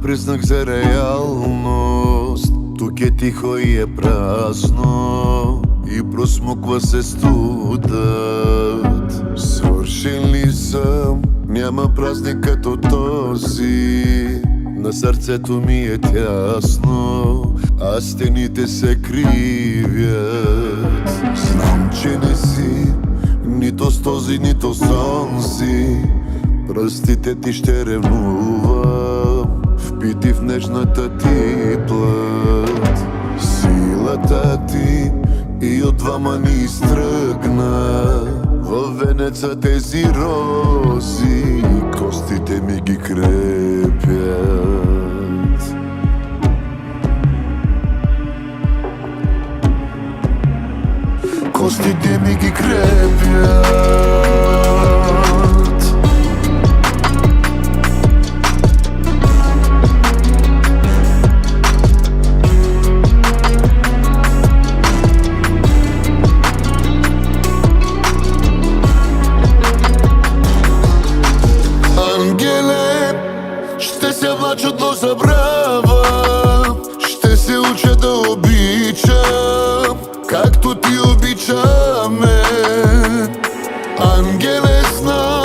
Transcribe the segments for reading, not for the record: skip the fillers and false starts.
признак за реалност. Тук е тихо и е празно и просмуква се студът. Свършен ли съм? Няма празник като този. На сърцето ми е тясно, а стените се кривят. Знам, че не си нито с този, нито с онзи. Пръстите ти ще ревнувам, впити в нежната ти плът. Силата ти и от двама ни изтръгна. Във венеца тези рози, костите ми ги крепят. Костите ми ги крепят. Ще се влачат до забрава, ще се уча да обичам, както ти обичаме. Ангеле, знам,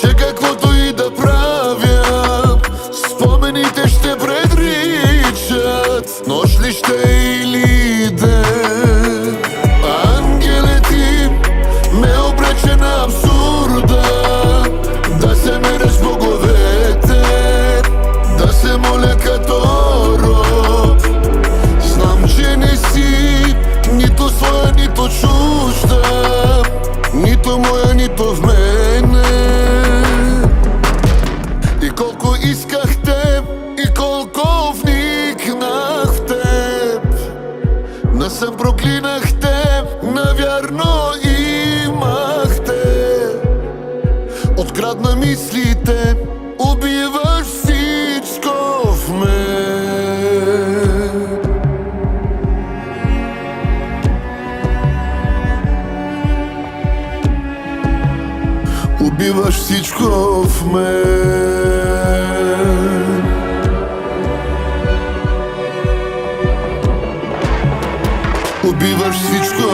че каквото и да правя, спомените ще предричат, нощ ли ще е или ден. Ангеле, ти ме обрече на абсурда, да се меря с боговете, да се моля като роб. Знам, че не си нито своя, нито чужда, нито моя, нито в мене. И колко исках теб, и колко вникнах в теб, насъм проклинах теб, навярно имах теб. Открадна мислите, убиваш всичко в мен. Убиваш всичко в мен. Убиваш всичко